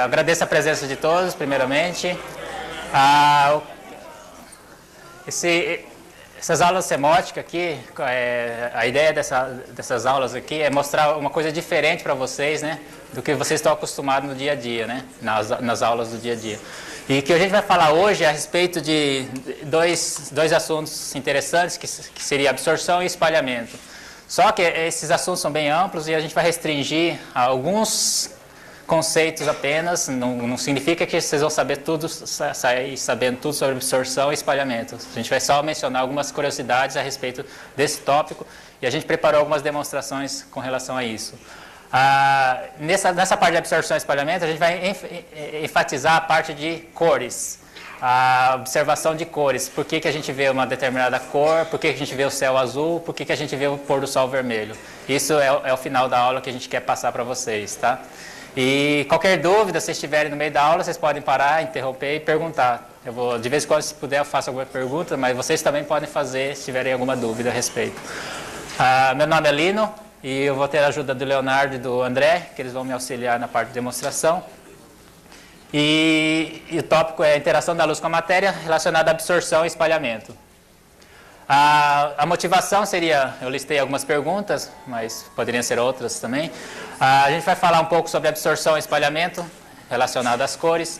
Agradeço a presença de todos, primeiramente. Essas aulas semóticas aqui, a ideia dessas aulas aqui é mostrar uma coisa diferente para vocês, né, do que vocês estão acostumados no dia a dia, né, nas aulas do dia a dia. E que a gente vai falar hoje é a respeito de dois assuntos interessantes, que seria absorção e espalhamento. Só que esses assuntos são bem amplos e a gente vai restringir a alguns conceitos apenas, não significa que vocês vão saber tudo, sair sabendo tudo sobre absorção e espalhamento. A gente vai só mencionar algumas curiosidades a respeito desse tópico e a gente preparou algumas demonstrações com relação a isso. Nessa parte de absorção e espalhamento, a gente vai enfatizar a parte de cores, a observação de cores. Por que a gente vê uma determinada cor, por que a gente vê o céu azul, por que a gente vê o pôr do sol vermelho. Isso é o final da aula que a gente quer passar para vocês, tá? E qualquer dúvida, se estiverem no meio da aula, vocês podem parar, interromper e perguntar. De vez em quando, se puder, eu faço alguma pergunta, mas vocês também podem fazer se tiverem alguma dúvida a respeito. Meu nome é Lino e eu vou ter a ajuda do Leonardo e do André, que eles vão me auxiliar na parte de demonstração. E o tópico é a interação da luz com a matéria relacionada à absorção e espalhamento. A motivação seria, eu listei algumas perguntas, mas poderiam ser outras também. A gente vai falar um pouco sobre absorção e espalhamento relacionado às cores.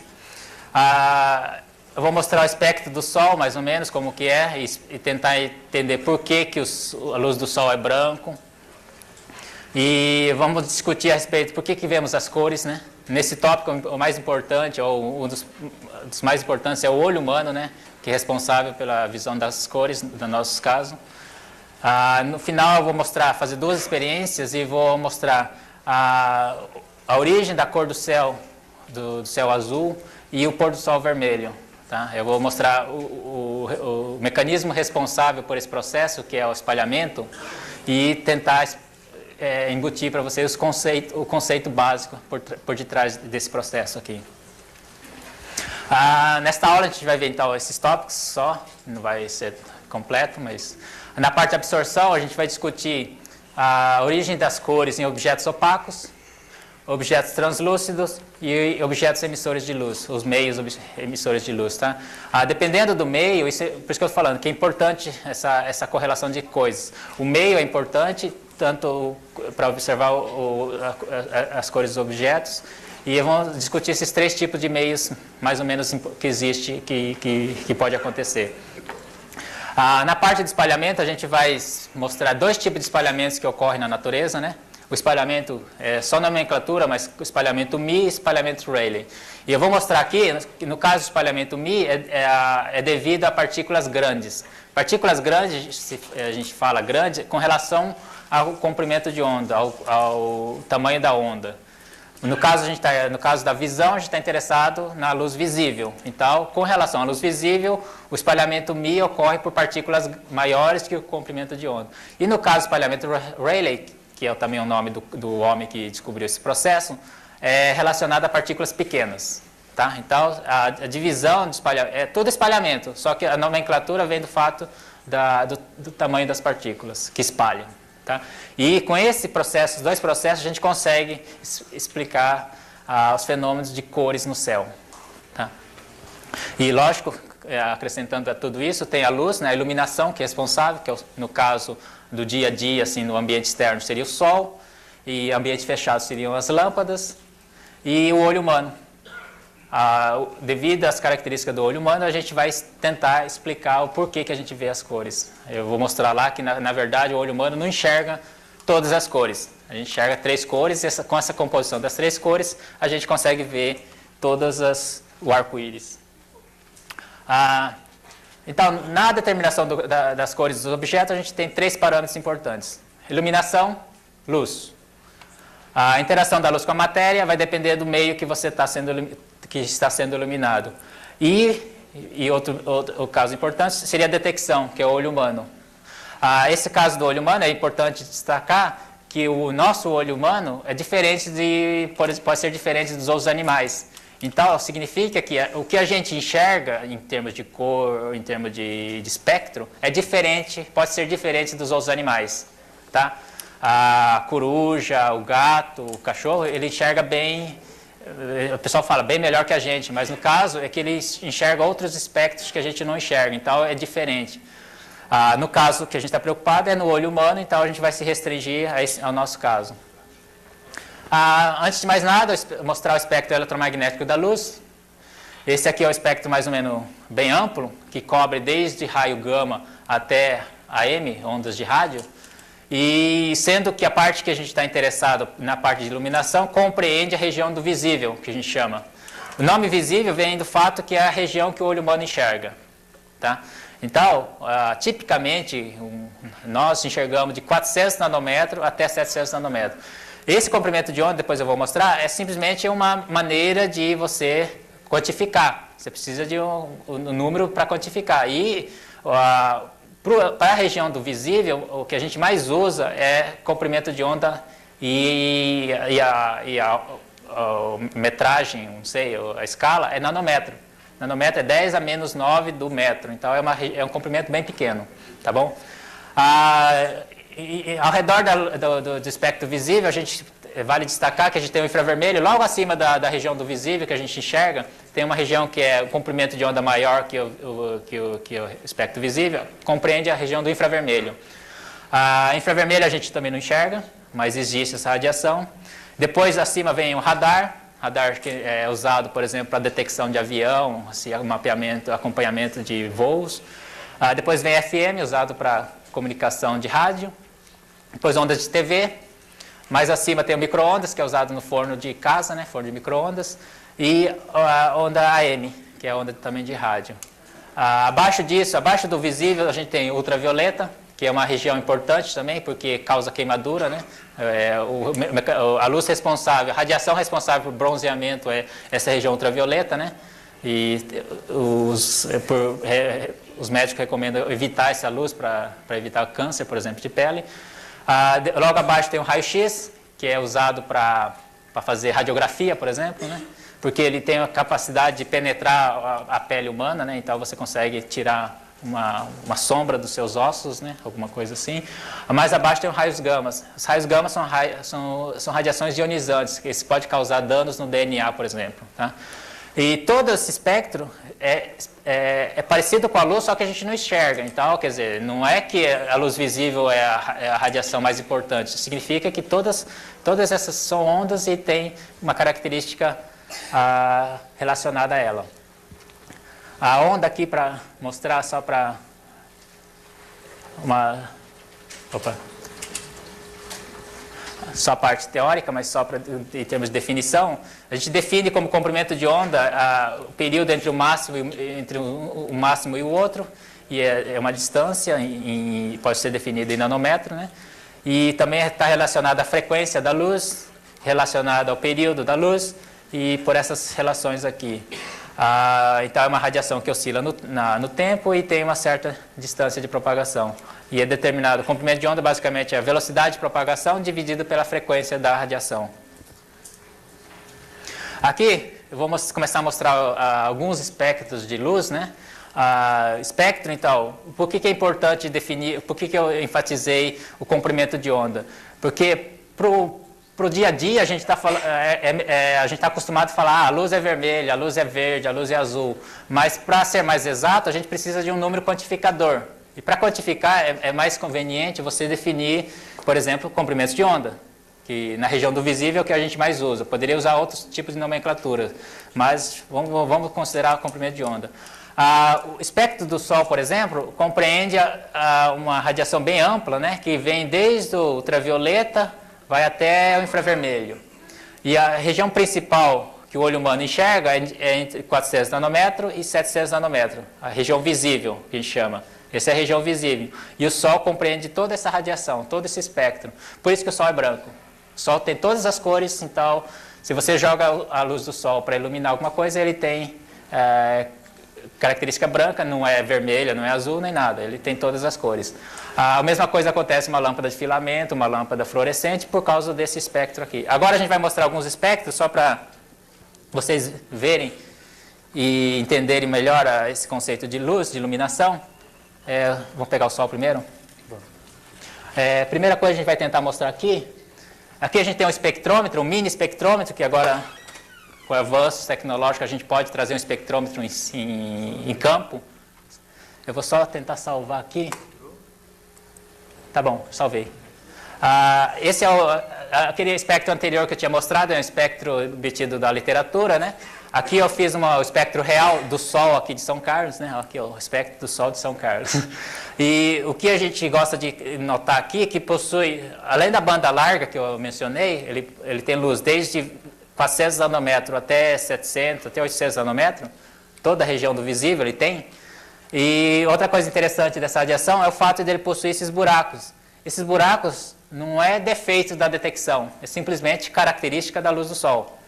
Eu vou mostrar o espectro do Sol, mais ou menos, como que é, e tentar entender por que a luz do Sol é branco. E vamos discutir a respeito por que vemos as cores, né? Nesse tópico, o mais importante, ou um dos mais importantes, é o olho humano, né? Que é responsável pela visão das cores, no nosso caso. No final, eu vou fazer duas experiências e vou mostrar a origem da cor do céu azul e o pôr do sol vermelho. Tá? Eu vou mostrar o mecanismo responsável por esse processo, que é o espalhamento, e tentar embutir para vocês o conceito básico por detrás desse processo aqui. Nesta aula a gente vai ver então esses tópicos só, não vai ser completo, mas na parte de absorção a gente vai discutir a origem das cores em objetos opacos, objetos translúcidos e objetos emissores de luz, os meios emissores de luz. Tá? Dependendo do meio, por isso que eu estou falando, que é importante essa correlação de coisas. O meio é importante tanto para observar as cores dos objetos, e vamos discutir esses três tipos de meios, mais ou menos, que existe, que pode acontecer. Na parte de espalhamento, a gente vai mostrar dois tipos de espalhamentos que ocorrem na natureza, né? O espalhamento, só nomenclatura, mas o espalhamento Mi e espalhamento Rayleigh. E eu vou mostrar aqui, que no caso do espalhamento Mi, é devido a partículas grandes. Partículas grandes, a gente fala grande, com relação ao comprimento de onda, ao tamanho da onda. No caso da visão, a gente está interessado na luz visível. Então, com relação à luz visível, o espalhamento Mi ocorre por partículas maiores que o comprimento de onda. E no caso do espalhamento Rayleigh, que é também o nome do homem que descobriu esse processo, é relacionado a partículas pequenas. Tá? Então, a divisão do espalhamento é tudo espalhamento, só que a nomenclatura vem do fato do tamanho das partículas que espalham. Tá? E com esse processo, os dois processos, a gente consegue explicar os fenômenos de cores no céu. Tá? E lógico, acrescentando a tudo isso, tem a luz, né, a iluminação, que é responsável, que no caso do dia a dia, assim, no ambiente externo seria o sol, e ambiente fechado seriam as lâmpadas, e o olho humano. Devido às características do olho humano, a gente vai tentar explicar o porquê que a gente vê as cores. Eu vou mostrar lá que, na verdade, o olho humano não enxerga todas as cores. A gente enxerga três cores e com essa composição das três cores, a gente consegue ver o arco-íris. Então, na determinação das cores dos objetos, a gente tem três parâmetros importantes. Iluminação, luz. A interação da luz com a matéria vai depender do meio que está sendo iluminado. E outro caso importante seria a detecção, que é o olho humano. Esse caso do olho humano é importante destacar que o nosso olho humano pode ser diferente dos outros animais. Então, significa que o que a gente enxerga em termos de cor, em termos de espectro, pode ser diferente dos outros animais. Tá? A coruja, o gato, o cachorro, ele enxerga bem o pessoal fala bem melhor que a gente, mas no caso é que ele enxerga outros espectros que a gente não enxerga, então é diferente. No caso que a gente está preocupado é no olho humano, então a gente vai se restringir ao nosso caso. Antes de mais nada, mostrar o espectro eletromagnético da luz. Esse aqui é o espectro mais ou menos bem amplo, que cobre desde raio gama até AM, ondas de rádio. E sendo que a parte que a gente está interessado na parte de iluminação compreende a região do visível, que a gente chama. O nome visível vem do fato que é a região que o olho humano enxerga. Tá? Então, tipicamente, nós enxergamos de 400 nanômetros até 700 nanômetros. Esse comprimento de onda, depois eu vou mostrar, é simplesmente uma maneira de você quantificar. Você precisa de um número para quantificar. E para a região do visível, o que a gente mais usa é comprimento de onda e a metragem, não sei, a escala é nanômetro. Nanômetro é 10 a menos 9 do metro, então é um comprimento bem pequeno, tá bom? E ao redor do espectro visível, vale destacar que a gente tem o infravermelho, logo acima da região do visível que a gente enxerga, tem uma região que é o comprimento de onda maior que o espectro visível, compreende a região do infravermelho. Infravermelho a gente também não enxerga, mas existe essa radiação. Depois acima vem o radar que é usado, por exemplo, para detecção de avião, mapeamento, acompanhamento de voos. Depois vem FM, usado para comunicação de rádio. Depois ondas de TV. Mais acima tem o micro-ondas, que é usado no forno de casa, né, forno de micro-ondas. E a onda AM, que é a onda também de rádio. Abaixo disso, abaixo do visível, a gente tem ultravioleta, que é uma região importante também, porque causa queimadura, né? A luz responsável, a radiação responsável por bronzeamento é essa região ultravioleta, né? E os médicos recomendam evitar essa luz para evitar câncer, por exemplo, de pele. Logo abaixo tem o raio-x, que é usado para fazer radiografia, por exemplo, né? Porque ele tem a capacidade de penetrar a pele humana, né? Então você consegue tirar uma sombra dos seus ossos, né? Alguma coisa assim. Mais abaixo tem os raios gamas. Os raios gamas são radiações ionizantes, que isso pode causar danos no DNA, por exemplo. Tá? E todo esse espectro é parecido com a luz, só que a gente não enxerga. Então, quer dizer, não é que a luz visível é a radiação mais importante. Significa que todas essas são ondas e tem uma característica relacionada a ela. A onda aqui para mostrar só para só a parte teórica, mas só em termos de definição, a gente define como comprimento de onda o período entre o máximo e o outro, e é uma distância, pode ser definida em nanômetro, né? E também está relacionada à frequência da luz, relacionada ao período da luz, e por essas relações aqui. Então é uma radiação que oscila no tempo e tem uma certa distância de propagação. E é determinado, o comprimento de onda basicamente é a velocidade de propagação dividido pela frequência da radiação. Aqui eu vou começar a mostrar alguns espectros de luz, né? Espectro, então, por que é importante definir, por que eu enfatizei o comprimento de onda? Porque para o dia a dia, a gente está acostumado a falar a luz é vermelha, a luz é verde, a luz é azul. Mas, para ser mais exato, a gente precisa de um número quantificador. E para quantificar, é mais conveniente você definir, por exemplo, comprimentos de onda, que na região do visível é o que a gente mais usa. Poderia usar outros tipos de nomenclatura, mas vamos considerar o comprimento de onda. O espectro do Sol, por exemplo, compreende uma radiação bem ampla, né, que vem desde o ultravioleta, vai até o infravermelho. E a região principal que o olho humano enxerga é entre 400 nanômetros e 700 nanômetros. A região visível, que a gente chama. Essa é a região visível. E o Sol compreende toda essa radiação, todo esse espectro. Por isso que o Sol é branco. O Sol tem todas as cores, então, se você joga a luz do Sol para iluminar alguma coisa, ele tem característica branca, não é vermelha, não é azul, nem nada. Ele tem todas as cores. A mesma coisa acontece com uma lâmpada de filamento, uma lâmpada fluorescente, por causa desse espectro aqui. Agora a gente vai mostrar alguns espectros, só para vocês verem e entenderem melhor esse conceito de luz, de iluminação. Vamos pegar o Sol primeiro? Primeira coisa que a gente vai tentar mostrar aqui. Aqui a gente tem um espectrômetro, um mini espectrômetro, que agora com avanços tecnológicos, a gente pode trazer um espectrômetro em campo. Eu vou só tentar salvar aqui. Tá bom, salvei. Esse é aquele espectro anterior que eu tinha mostrado, é um espectro obtido da literatura, né? Aqui eu fiz o espectro real do Sol aqui de São Carlos, né? Aqui o espectro do Sol de São Carlos. E o que a gente gosta de notar aqui é que possui, além da banda larga que eu mencionei, ele tem luz desde 400 nanômetros até 700, até 800 nanômetros, toda a região do visível ele tem. E outra coisa interessante dessa radiação é o fato de ele possuir esses buracos. Esses buracos não é defeito da detecção, é simplesmente característica da luz do Sol.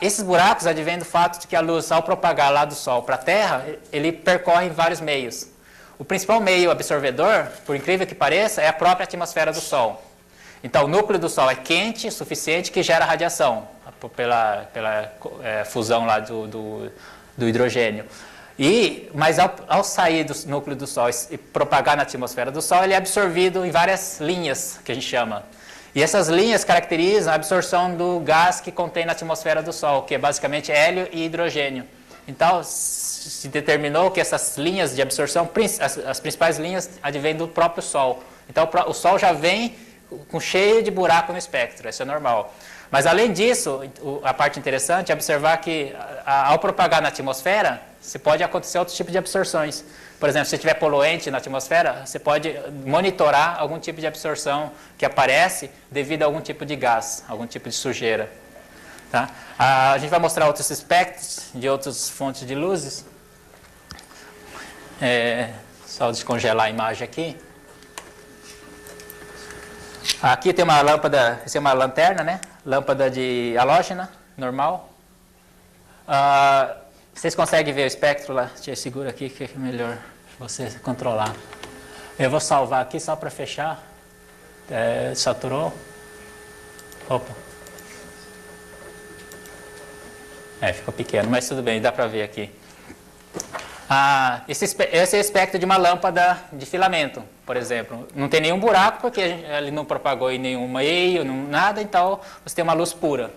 Esses buracos advêm do fato de que a luz, ao propagar lá do Sol para a Terra, ele percorre vários meios. O principal meio absorvedor, por incrível que pareça, é a própria atmosfera do Sol. Então, o núcleo do Sol é quente o suficiente que gera radiação, pela fusão lá do hidrogênio. Mas ao sair do núcleo do Sol e propagar na atmosfera do Sol, ele é absorvido em várias linhas, que a gente chama. E essas linhas caracterizam a absorção do gás que contém na atmosfera do Sol, que é basicamente hélio e hidrogênio. Então, se determinou que essas linhas de absorção, as principais linhas, advêm do próprio Sol. Então, o Sol já vem cheio de buraco no espectro, isso é normal. Mas, além disso, a parte interessante é observar que, ao propagar na atmosfera, pode acontecer outro tipo de absorções. Por exemplo, se tiver poluente na atmosfera, você pode monitorar algum tipo de absorção que aparece devido a algum tipo de gás, algum tipo de sujeira. Tá? A gente vai mostrar outros espectros de outras fontes de luzes. Só descongelar a imagem aqui. Aqui tem uma lâmpada, essa é uma lanterna, né? Lâmpada de halógena, normal. Vocês conseguem ver o espectro lá? Deixa eu segurar aqui que é melhor você controlar. Eu vou salvar aqui só para fechar. Saturou. Opa. Ficou pequeno, mas tudo bem, dá para ver aqui. Esse é o espectro de uma lâmpada de filamento, por exemplo. Não tem nenhum buraco, porque ele não propagou em nenhum meio, nada, então você tem uma luz pura.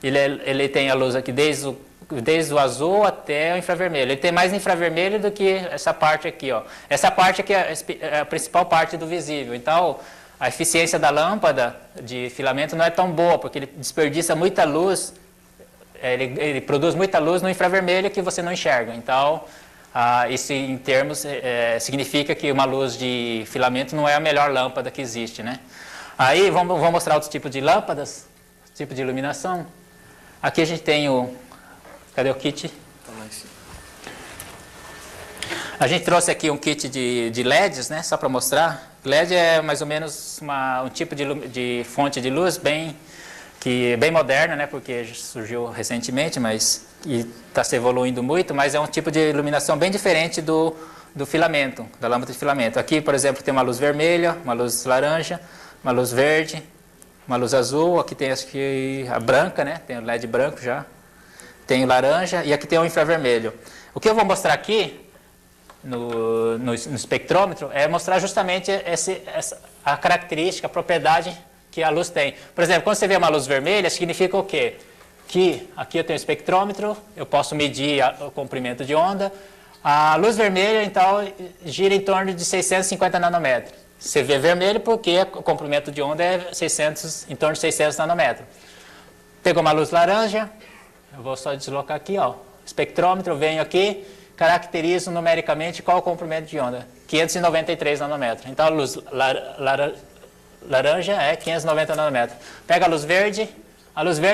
Ele tem a luz aqui desde o azul até o infravermelho. Ele tem mais infravermelho do que essa parte aqui, ó. Essa parte aqui é a principal parte do visível. Então, a eficiência da lâmpada de filamento não é tão boa, porque ele desperdiça muita luz, ele produz muita luz no infravermelho que você não enxerga. Então, isso em termos significa que uma luz de filamento não é a melhor lâmpada que existe, né? Aí, vamos mostrar outros tipos de lâmpadas, tipo de iluminação. Aqui a gente tem cadê o kit? Tá lá em cima. A gente trouxe aqui um kit de LEDs, né? Só para mostrar. LED é mais ou menos um tipo de fonte de luz bem moderna, né? Porque surgiu recentemente, mas está se evoluindo muito, mas é um tipo de iluminação bem diferente do filamento, da lâmpada de filamento. Aqui, por exemplo, tem uma luz vermelha, uma luz laranja, uma luz verde, uma luz azul. Aqui tem acho que a branca, né? Tem o LED branco já. Tem o laranja e aqui tem o infravermelho. O que eu vou mostrar aqui no espectrômetro é mostrar justamente a característica, a propriedade que a luz tem. Por exemplo, quando você vê uma luz vermelha, significa o quê? Que aqui eu tenho o espectrômetro, eu posso medir o comprimento de onda. A luz vermelha, então, gira em torno de 650 nanômetros. Você vê vermelho porque o comprimento de onda é em torno de 600 nanômetros. Pegou uma luz laranja, eu vou só deslocar aqui, ó. Espectrômetro, eu venho aqui, caracterizo numericamente qual é o comprimento de onda. 593 nanômetros. Então, a luz laranja é 590 nanômetros. Pega a luz verde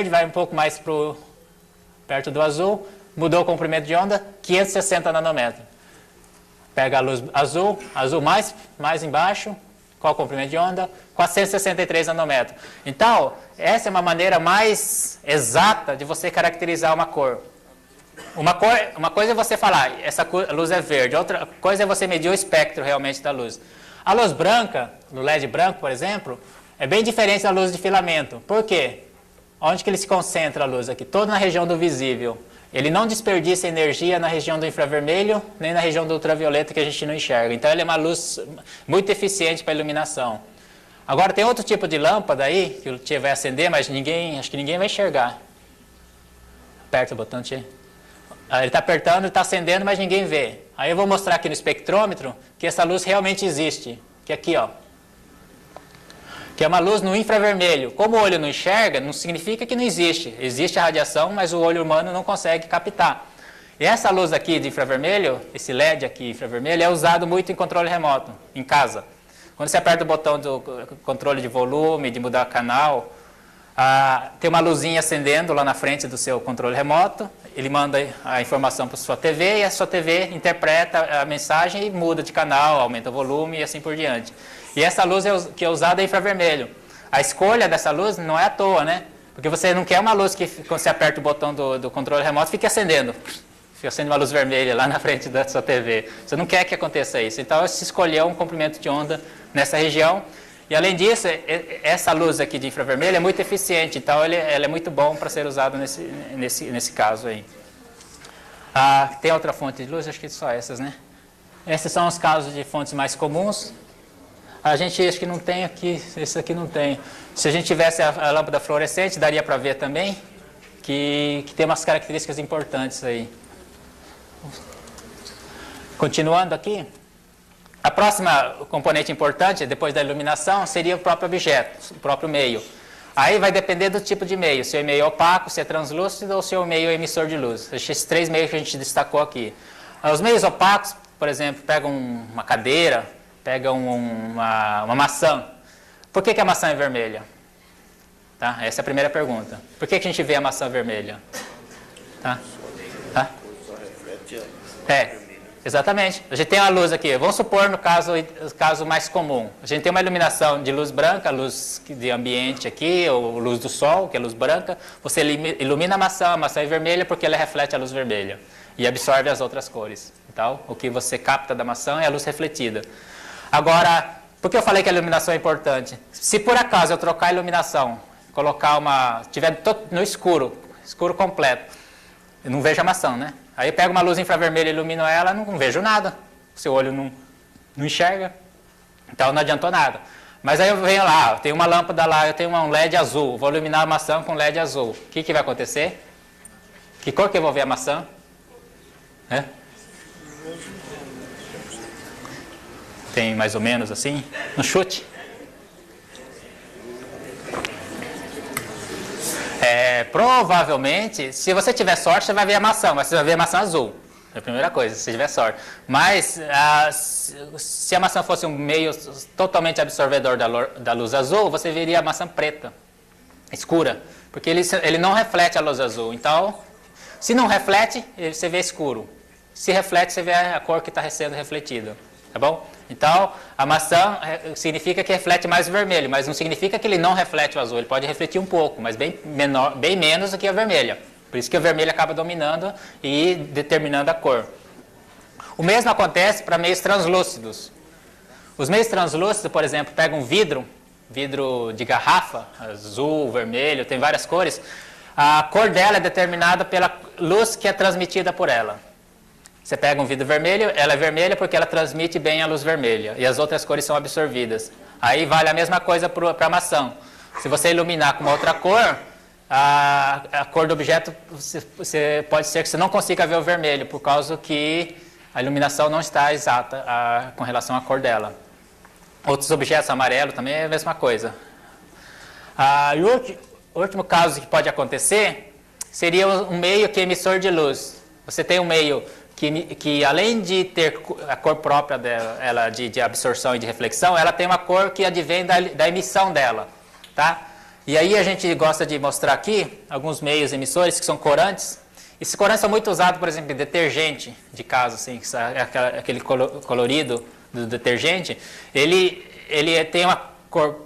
vai um pouco mais perto do azul, mudou o comprimento de onda, 560 nanômetros. Pega a luz azul mais embaixo, qual o comprimento de onda? 463 nanômetros. Então, essa é uma maneira mais exata de você caracterizar uma cor. Uma coisa é você falar, essa luz é verde, outra coisa é você medir o espectro realmente da luz. A luz branca, no LED branco, por exemplo, é bem diferente da luz de filamento. Por quê? Onde que ele se concentra a luz aqui? Toda na região do visível. Ele não desperdiça energia na região do infravermelho, nem na região do ultravioleta que a gente não enxerga. Então, ele é uma luz muito eficiente para iluminação. Agora, tem outro tipo de lâmpada aí, que o Tchê vai acender, mas acho que ninguém vai enxergar. Aperta o botão, Tchê. Ele está apertando, ele está acendendo, mas ninguém vê. Aí eu vou mostrar aqui no espectrômetro que essa luz realmente existe. Que é aqui, ó. Que é uma luz no infravermelho. Como o olho não enxerga, não significa que não existe. Existe a radiação, mas o olho humano não consegue captar. E essa luz aqui de infravermelho, esse LED aqui infravermelho, é usado muito em controle remoto, em casa. Quando você aperta o botão do controle de volume, de mudar canal, tem uma luzinha acendendo lá na frente do seu controle remoto, ele manda a informação para a sua TV e a sua TV interpreta a mensagem e muda de canal, aumenta o volume e assim por diante. E essa luz que é usada é infravermelho. A escolha dessa luz não é à toa, né? Porque você não quer uma luz que, quando você aperta o botão do controle remoto, fique acendendo. Fica acendendo uma luz vermelha lá na frente da sua TV. Você não quer que aconteça isso. Então, você escolheu um comprimento de onda nessa região. E, além disso, essa luz aqui de infravermelho é muito eficiente. Então, ela é muito bom para ser usado nesse caso aí. Tem outra fonte de luz? Acho que só essas, né? Esses são os casos de fontes mais comuns. A gente acho que não tem aqui, esse aqui não tem. Se a gente tivesse a lâmpada fluorescente, daria para ver também que tem umas características importantes aí. Continuando aqui, a próxima componente importante, depois da iluminação, seria o próprio objeto, o próprio meio. Aí vai depender do tipo de meio, se é meio opaco, se é translúcido ou se é o meio emissor de luz. Esses três meios que a gente destacou aqui. Os meios opacos, por exemplo, pegam uma cadeira, pegam uma maçã. Por que a maçã é vermelha? Tá? Essa é a primeira pergunta. Por que a gente vê a maçã vermelha? Tá? Tá? Exatamente. A gente tem uma luz aqui. Vamos supor no caso mais comum. A gente tem uma iluminação de luz branca, luz de ambiente aqui, ou luz do sol, que é luz branca. Você ilumina a maçã é vermelha porque ela reflete a luz vermelha e absorve as outras cores. Então, o que você capta da maçã é a luz refletida. Agora, por que eu falei que a iluminação é importante? Se por acaso eu trocar a iluminação, colocar estiver no escuro completo, eu não vejo a maçã, né? Aí eu pego uma luz infravermelha e ilumino ela, não vejo nada. O seu olho não enxerga. Então não adiantou nada. Mas aí eu venho lá, tem uma lâmpada lá, eu tenho um LED azul, vou iluminar a maçã com LED azul. O que vai acontecer? Que cor que eu vou ver a maçã? Tem mais ou menos assim? No chute? Provavelmente, se você tiver sorte, você vai ver a maçã, mas você vai ver a maçã azul. É a primeira coisa, se você tiver sorte. Mas, se a maçã fosse um meio totalmente absorvedor da luz azul, você veria a maçã preta, escura, porque ele não reflete a luz azul. Então, se não reflete, você vê escuro. Se reflete, você vê a cor que está sendo refletida. Tá bom? Então, a maçã significa que reflete mais o vermelho, mas não significa que ele não reflete o azul. Ele pode refletir um pouco, mas bem menos do que a vermelha. Por isso que a vermelha acaba dominando e determinando a cor. O mesmo acontece para meios translúcidos. Os meios translúcidos, por exemplo, pegam um vidro de garrafa, azul, vermelho, tem várias cores. A cor dela é determinada pela luz que é transmitida por ela. Você pega um vidro vermelho, ela é vermelha porque ela transmite bem a luz vermelha. E as outras cores são absorvidas. Aí vale a mesma coisa para a maçã. Se você iluminar com uma outra cor, a cor do objeto, pode ser que você não consiga ver o vermelho, por causa que a iluminação não está exata com relação à cor dela. Outros objetos, amarelo, também é a mesma coisa. E o último caso que pode acontecer seria um meio que é emissor de luz. Você tem um meio que além de ter a cor própria dela, de absorção e de reflexão, ela tem uma cor que advém da emissão dela, tá? E aí a gente gosta de mostrar aqui alguns meios emissores que são corantes. Esses corantes são muito usados, por exemplo, em detergente de casa, assim, aquele colorido do detergente. Ele tem uma cor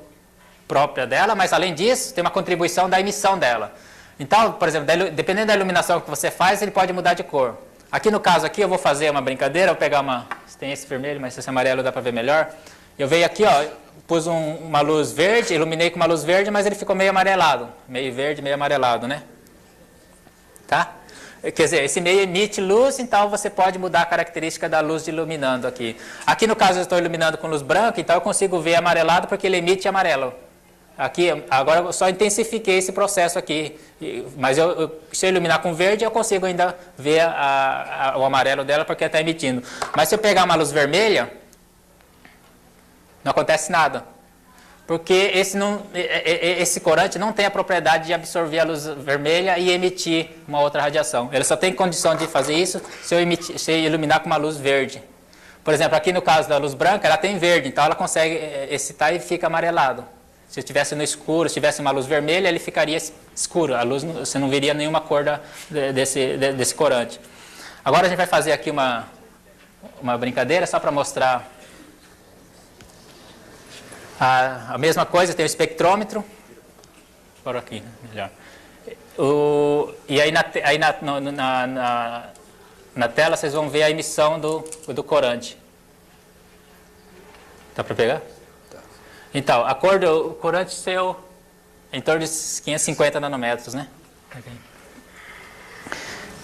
própria dela, mas além disso, tem uma contribuição da emissão dela. Então, por exemplo, dependendo da iluminação que você faz, ele pode mudar de cor. Aqui no caso aqui eu vou fazer uma brincadeira, vou pegar tem esse vermelho, mas esse amarelo dá para ver melhor. Eu venho aqui, ó, pus uma luz verde, iluminei com uma luz verde, mas ele ficou meio amarelado. Meio verde, meio amarelado, né? Tá? Quer dizer, esse meio emite luz, então você pode mudar a característica da luz iluminando aqui. Aqui no caso eu estou iluminando com luz branca, então eu consigo ver amarelado porque ele emite amarelo. Aqui, agora eu só intensifiquei esse processo aqui, mas se eu iluminar com verde, eu consigo ainda ver o amarelo dela porque está emitindo. Mas se eu pegar uma luz vermelha, não acontece nada. Porque esse corante não tem a propriedade de absorver a luz vermelha e emitir uma outra radiação. Ele só tem condição de fazer isso se eu iluminar com uma luz verde. Por exemplo, aqui no caso da luz branca, ela tem verde, então ela consegue excitar e fica amarelado. Se estivesse no escuro, se tivesse uma luz vermelha, ele ficaria escuro. A luz, você não veria nenhuma cor desse corante. Agora a gente vai fazer aqui uma brincadeira só para mostrar a mesma coisa. Tem o espectrômetro. Por aqui, né? Melhor. E aí na tela vocês vão ver a emissão do corante. Dá para pegar? Então, a cor do corante seu é em torno de 550 nanômetros, né?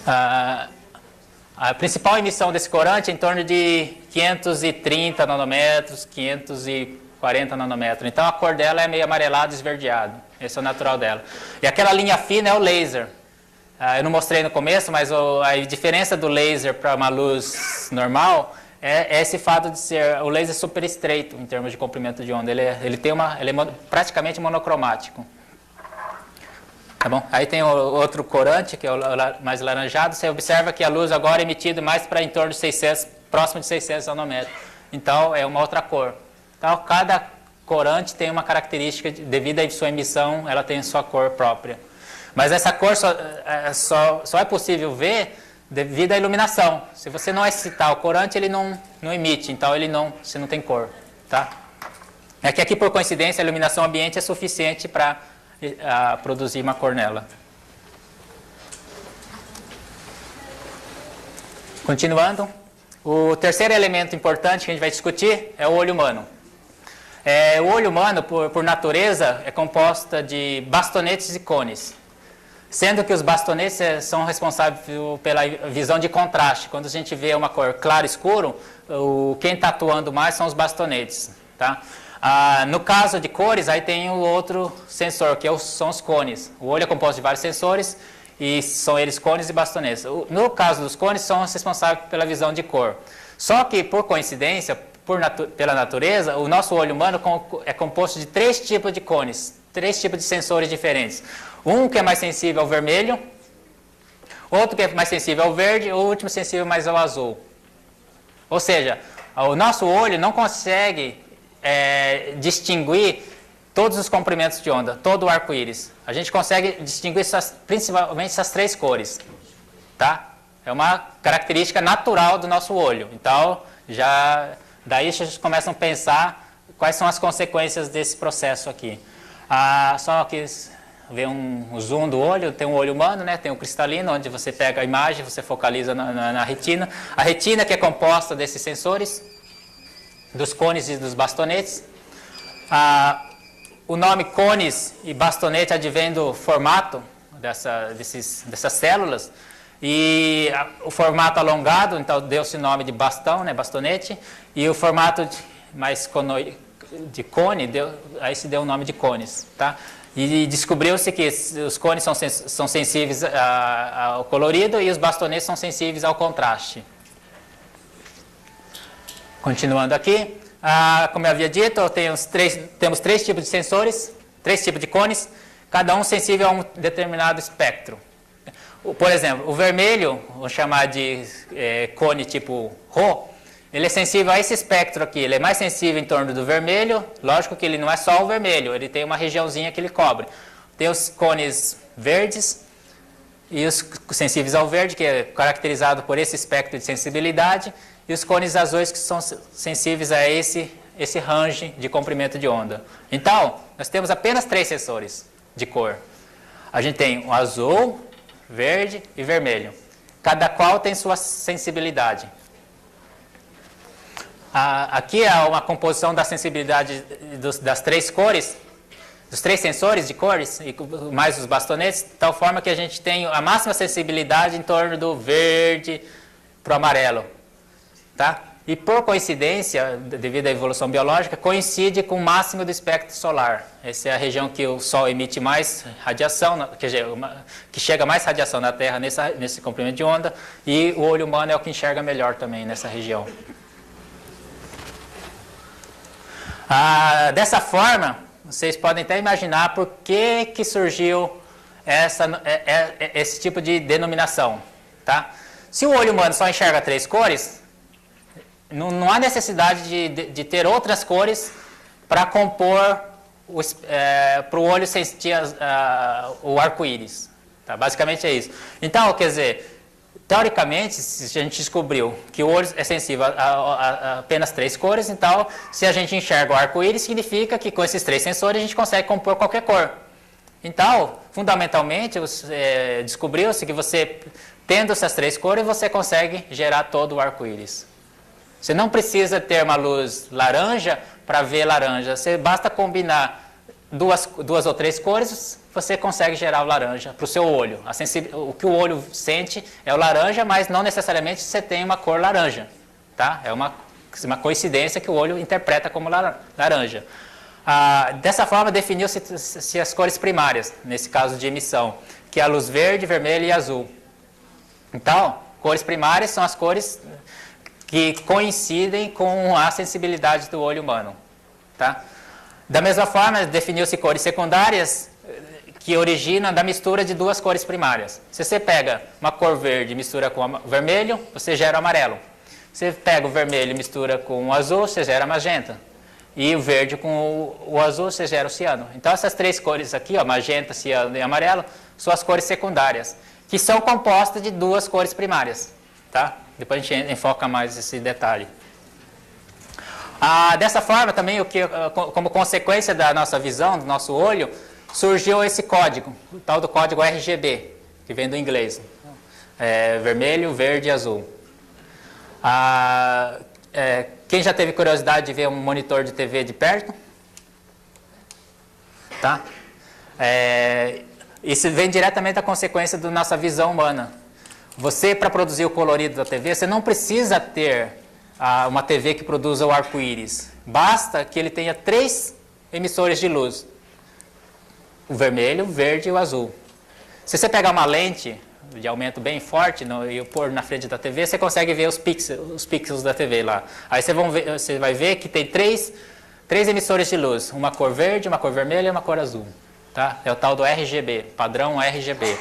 A principal emissão desse corante é em torno de 530 nanômetros, 540 nanômetros. Então, a cor dela é meio amarelado, esverdeado. Esse é o natural dela. E aquela linha fina é o laser. Eu não mostrei no começo, mas a diferença do laser para uma luz normal é esse fato de ser o laser super estreito em termos de comprimento de onda. Ele é praticamente monocromático. Tá bom? Aí tem outro corante, que é o mais laranjado. Você observa que a luz agora é emitida mais para em torno de 600, próximo de 600 nanômetros. Então, é uma outra cor. Então, cada corante tem uma característica, devido à sua emissão, ela tem sua cor própria. Mas essa cor só é possível ver devido à iluminação. Se você não excitar o corante, ele não emite, então você não tem cor. Tá? É que aqui, por coincidência, a iluminação ambiente é suficiente para produzir uma cor nela. Continuando, o terceiro elemento importante que a gente vai discutir é o olho humano. O olho humano, por natureza, é composto de bastonetes e cones. Sendo que os bastonetes são responsáveis pela visão de contraste. Quando a gente vê uma cor claro e escuro, quem está atuando mais são os bastonetes. Tá? No caso de cores, aí tem o outro sensor, que são os cones. O olho é composto de vários sensores, e são eles cones e bastonetes. No caso dos cones, são os responsáveis pela visão de cor. Só que, por coincidência, pela natureza, o nosso olho humano é composto de 3 tipos de cones, 3 tipos de sensores diferentes. Um que é mais sensível ao vermelho, outro que é mais sensível ao verde, e o último sensível mais ao azul. Ou seja, o nosso olho não consegue distinguir todos os comprimentos de onda, todo o arco-íris. A gente consegue distinguir principalmente essas 3 cores. Tá? É uma característica natural do nosso olho. Então, daí vocês começam a pensar quais são as consequências desse processo aqui. Só que ver um zoom do olho, tem um olho humano, né? Tem o cristalino, onde você pega a imagem, você focaliza na retina. A retina que é composta desses sensores, dos cones e dos bastonetes. O nome cones e bastonete advém do formato dessas células. E o formato alongado, então deu-se o nome de bastão, né? Bastonete. E o formato de cone, aí se deu o nome de cones. Tá? E descobriu-se que os cones são sensíveis ao colorido e os bastonetes são sensíveis ao contraste. Continuando aqui, como eu havia dito, temos 3 tipos de sensores, 3 tipos de cones, cada um sensível a um determinado espectro. Por exemplo, o vermelho, vamos chamar de cone tipo Rho, ele é sensível a esse espectro aqui, ele é mais sensível em torno do vermelho, lógico que ele não é só o vermelho, ele tem uma regiãozinha que ele cobre. Tem os cones verdes e os sensíveis ao verde, que é caracterizado por esse espectro de sensibilidade, e os cones azuis, que são sensíveis a esse range de comprimento de onda. Então, nós temos apenas 3 sensores de cor. A gente tem o azul, verde e vermelho. Cada qual tem sua sensibilidade. Aqui é uma composição da sensibilidade das 3 cores, dos 3 sensores de cores, e mais os bastonetes, de tal forma que a gente tem a máxima sensibilidade em torno do verde para o amarelo. Tá? e por coincidência, devido à evolução biológica, coincide com o máximo do espectro solar. Essa é a região que o Sol emite mais radiação, que chega mais radiação na Terra nesse comprimento de onda, e o olho humano é o que enxerga melhor também nessa região. Dessa forma, vocês podem até imaginar por que surgiu esse tipo de denominação. Tá? Se o olho humano só enxerga 3 cores, não há necessidade de ter outras cores para compor, para o olho sentir o arco-íris. Tá? Basicamente é isso. Então, quer dizer, teoricamente, se a gente descobriu que o olho é sensível a apenas 3 cores, então, se a gente enxerga o arco-íris, significa que com esses 3 sensores a gente consegue compor qualquer cor. Então, fundamentalmente, descobriu-se que você, tendo essas 3 cores, você consegue gerar todo o arco-íris. Você não precisa ter uma luz laranja para ver laranja. Basta combinar duas ou 3 cores, você consegue gerar o laranja para o seu olho. O que o olho sente é o laranja, mas não necessariamente você tem uma cor laranja. Tá? É uma coincidência que o olho interpreta como laranja. Dessa forma, definiu-se as cores primárias, nesse caso de emissão, que é a luz verde, vermelha e azul. Então, cores primárias são as cores que coincidem com a sensibilidade do olho humano. Tá? Da mesma forma, definiu-se cores secundárias que originam da mistura de 2 cores primárias. Se você pega uma cor verde e mistura com vermelho, você gera o amarelo. Você pega o vermelho e mistura com o azul, você gera magenta. E o verde com o azul, você gera o ciano. Então, essas 3 cores aqui, ó, magenta, ciano e amarelo, são as cores secundárias, que são compostas de 2 cores primárias. Tá? Depois a gente enfoca mais esse detalhe. Dessa forma, também, como consequência da nossa visão, do nosso olho, surgiu esse código, o tal do código RGB, que vem do inglês. Vermelho, verde e azul. Quem já teve curiosidade de ver um monitor de TV de perto? Tá? Isso vem diretamente da consequência da nossa visão humana. Você, para produzir o colorido da TV, você não precisa ter uma TV que produza o arco-íris. Basta que ele tenha 3 emissores de luz. O vermelho, o verde e o azul. Se você pegar uma lente de aumento bem forte e pôr na frente da TV, você consegue ver os pixels da TV lá. Aí você vai ver que tem 3 emissores de luz. Uma cor verde, uma cor vermelha e uma cor azul. Tá? É o tal do RGB, padrão RGB.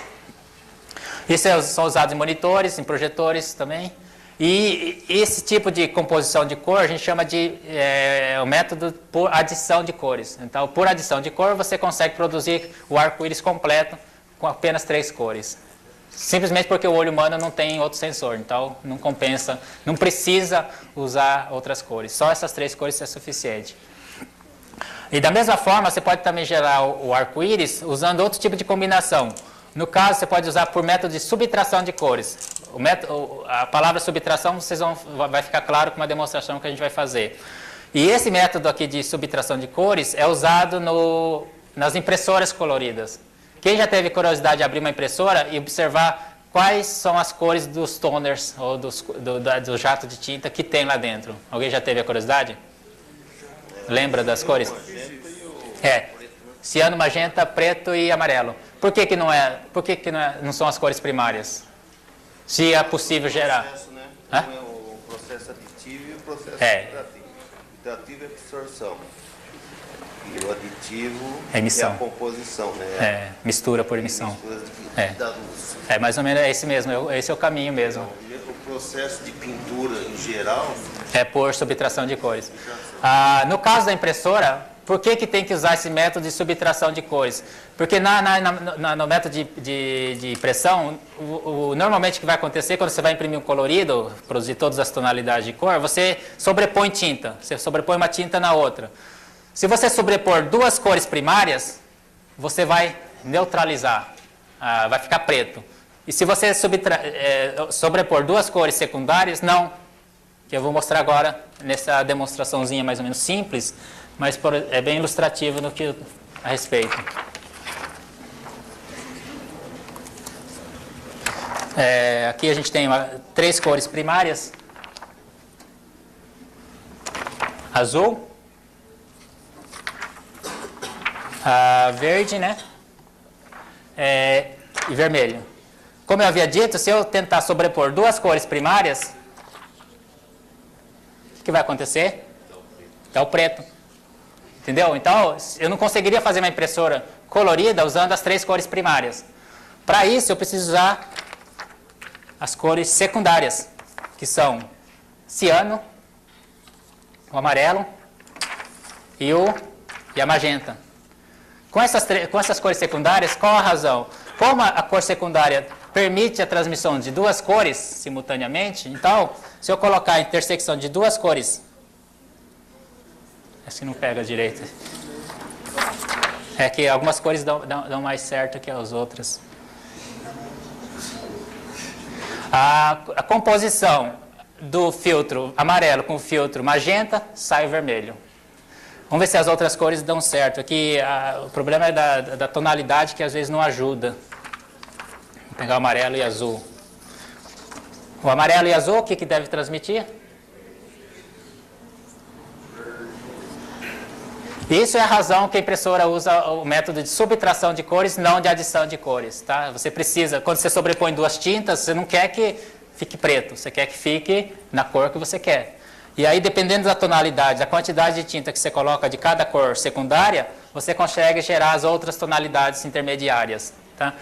Isso são usados em monitores, em projetores também. E esse tipo de composição de cor a gente chama de o método por adição de cores. Então, por adição de cor, você consegue produzir o arco-íris completo com apenas 3 cores. Simplesmente porque o olho humano não tem outro sensor. Então, não compensa, não precisa usar outras cores. Só essas 3 cores é suficiente. E da mesma forma, você pode também gerar o arco-íris usando outro tipo de combinação. No caso, você pode usar por método de subtração de cores. A palavra subtração vai ficar claro com uma demonstração que a gente vai fazer. E esse método aqui de subtração de cores é usado nas impressoras coloridas. Quem já teve curiosidade de abrir uma impressora e observar quais são as cores dos toners ou do jato de tinta que tem lá dentro? Alguém já teve a curiosidade? Lembra das cores? Ciano, magenta, preto e amarelo. Por que não são as cores primárias? Se é possível gerar. Processo, né? O processo aditivo e o processo subtrativo. O aditivo é a absorção. E o aditivo emissão. É a composição, né? Mistura por emissão. Da luz. Mais ou menos esse mesmo. Esse é o caminho mesmo. Então, o processo de pintura em geral é por subtração de cores. No caso da impressora, por que tem que usar esse método de subtração de cores? Porque no método de impressão, normalmente o que vai acontecer quando você vai imprimir um colorido, produzir todas as tonalidades de cor, você sobrepõe tinta. Você sobrepõe uma tinta na outra. Se você sobrepor 2 cores primárias, você vai neutralizar, vai ficar preto. E se você sobrepor 2 cores secundárias, não. Que eu vou mostrar agora nessa demonstraçãozinha mais ou menos simples, mas é bem ilustrativo no que a respeito. Aqui a gente tem 3 cores primárias. azul, verde, né? E vermelho. Como eu havia dito, se eu tentar sobrepor duas cores primárias, o que vai acontecer? Dá o preto. Entendeu? Então, eu não conseguiria fazer uma impressora colorida usando as três cores primárias. Para isso, eu preciso usar as cores secundárias, que são ciano, o amarelo e a magenta. Com essas cores secundárias, qual a razão? Como a cor secundária permite a transmissão de duas cores simultaneamente, então, se eu colocar a intersecção de duas cores, assim não pega direito. É que algumas cores dão mais certo que as outras. A composição do filtro amarelo com o filtro magenta sai o vermelho. Vamos ver se as outras cores dão certo. Aqui o problema é da tonalidade, que às vezes não ajuda. Vou pegar o amarelo e azul. O amarelo e azul, o que deve transmitir? Isso é a razão que a impressora usa o método de subtração de cores, não de adição de cores. Tá? Você precisa, quando você sobrepõe duas tintas, você não quer que fique preto, você quer que fique na cor que você quer. E aí, dependendo da tonalidade, da quantidade de tinta que você coloca de cada cor secundária, você consegue gerar as outras tonalidades intermediárias. Tá?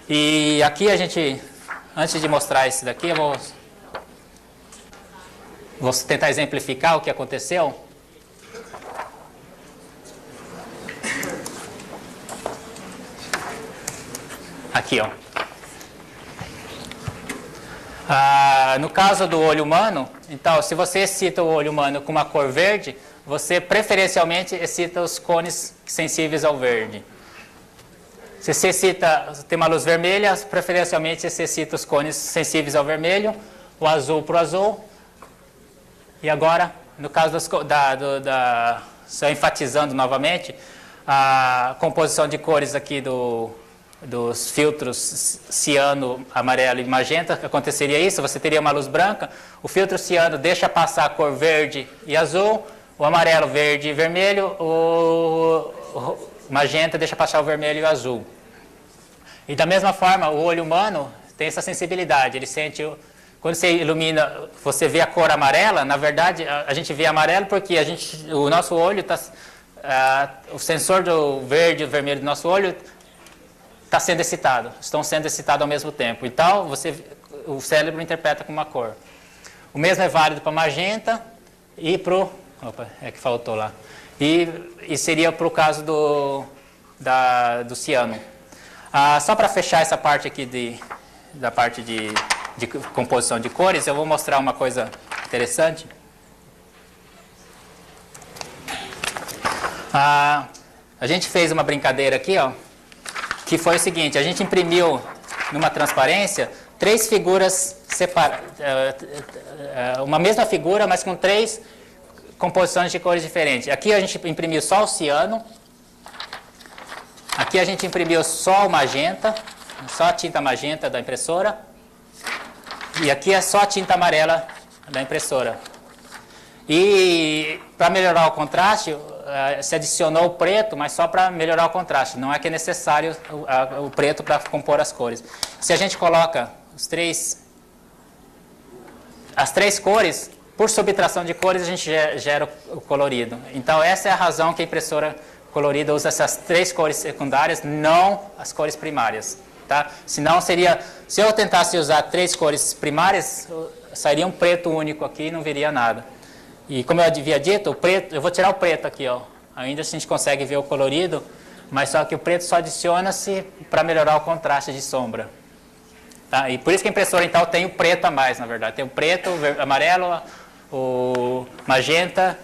E aqui a gente, antes de mostrar esse daqui, eu vou tentar exemplificar o que aconteceu. Aqui, ó. No caso do olho humano, então, se você excita o olho humano com uma cor verde, você preferencialmente excita os cones sensíveis ao verde. Se você tem uma luz vermelha, preferencialmente você excita os cones sensíveis ao vermelho, o azul para o azul. E agora, no caso só enfatizando novamente, a composição de cores aqui dos filtros ciano, amarelo e magenta, que aconteceria isso, você teria uma luz branca, o filtro ciano deixa passar a cor verde e azul, o amarelo, verde e vermelho, o magenta deixa passar o vermelho e o azul. E da mesma forma, o olho humano tem essa sensibilidade, ele sente, quando você ilumina, você vê a cor amarela, na verdade a gente vê amarelo porque o nosso olho está, o sensor do verde e do vermelho do nosso olho está sendo excitado, estão sendo excitados ao mesmo tempo. Então, o cérebro interpreta com uma cor. O mesmo é válido para magenta e para o... Opa, é que faltou lá. E seria para o caso do ciano. Só para fechar essa parte aqui da parte de composição de cores, eu vou mostrar uma coisa interessante. A gente fez uma brincadeira aqui, ó, que foi o seguinte: a gente imprimiu numa transparência 3 figuras separadas, uma mesma figura, mas com 3 composições de cores diferentes. Aqui a gente imprimiu só o ciano, aqui a gente imprimiu só o magenta, só a tinta magenta da impressora, e aqui é só a tinta amarela da impressora. E para melhorar o contraste, se adicionou o preto, mas só para melhorar o contraste. Não é que é necessário o preto para compor as cores. Se a gente coloca as 3 cores, por subtração de cores, a gente gera o colorido. Então, essa é a razão que a impressora colorida usa essas 3 cores secundárias, não as cores primárias. Tá? Senão seria, se eu tentasse usar 3 cores primárias, sairia um preto único aqui e não viria nada. E como eu havia dito, o preto, eu vou tirar o preto aqui, ó. Ainda a gente consegue ver o colorido, mas só que o preto só adiciona-se para melhorar o contraste de sombra. Tá? E por isso que a impressora então tem o preto a mais, na verdade. Tem o preto, o amarelo, o magenta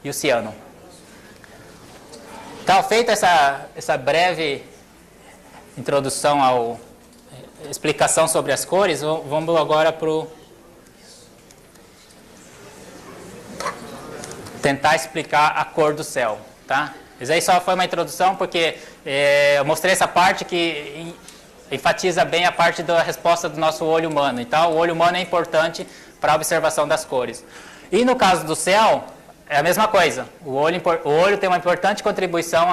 e o ciano. Então, feita essa breve introdução explicação sobre as cores, vamos agora para tentar explicar a cor do céu, tá? Isso aí só foi uma introdução porque eu mostrei essa parte que enfatiza bem a parte da resposta do nosso olho humano. Então, o olho humano é importante para a observação das cores. E no caso do céu, é a mesma coisa. O olho tem uma importante contribuição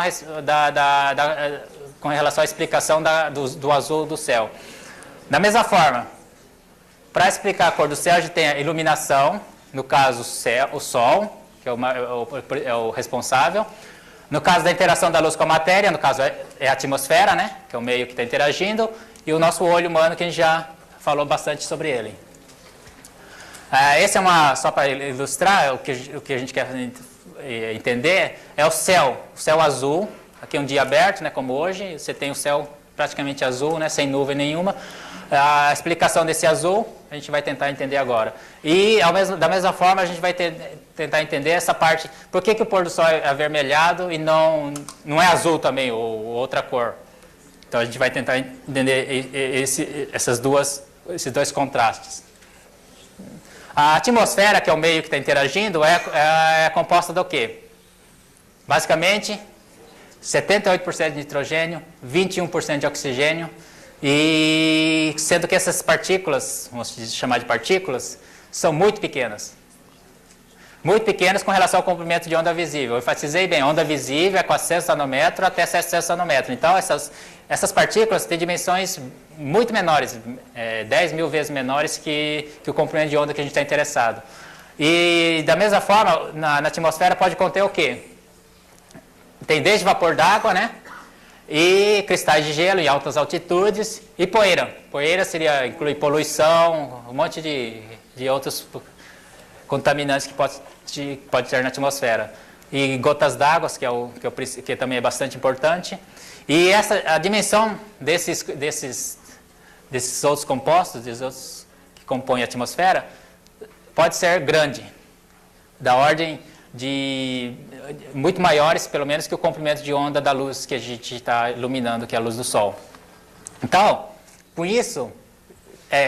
com relação à explicação do azul do céu. Da mesma forma, para explicar a cor do céu, a gente tem a iluminação, no caso o Sol, que é o responsável. No caso da interação da luz com a matéria, no caso é a atmosfera, né, que é o meio que está interagindo, e o nosso olho humano, que a gente já falou bastante sobre ele. Esse só para ilustrar o que a gente quer entender, é o céu azul. Aqui é um dia aberto, né, como hoje, você tem o céu praticamente azul, né, sem nuvem nenhuma. A explicação desse azul a gente vai tentar entender agora. E da mesma forma a gente vai tentar entender essa parte, por que o pôr do sol é avermelhado e não é azul também, ou outra cor. Então a gente vai tentar entender esses dois contrastes. A atmosfera, que é o meio que está interagindo, é composta do quê? Basicamente, 78% de nitrogênio, 21% de oxigênio, e sendo que essas partículas, vamos chamar de partículas, são muito pequenas. Muito pequenas com relação ao comprimento de onda visível. Eu enfatizei bem, onda visível é 400 nanômetros até 700 nanômetros. Então, essas partículas têm dimensões muito menores, 10 mil vezes menores que o comprimento de onda que a gente está interessado. E, da mesma forma, na atmosfera pode conter o quê? Tem desde vapor d'água, né? E cristais de gelo em altas altitudes e poeira. Poeira inclui poluição, um monte de outros contaminantes que pode ter na atmosfera. E gotas d'água, que também é bastante importante. E a dimensão desses outros compostos, desses outros que compõem a atmosfera, pode ser grande, da ordem de muito maiores, pelo menos, que o comprimento de onda da luz que a gente está iluminando, que é a luz do Sol. Então, com isso,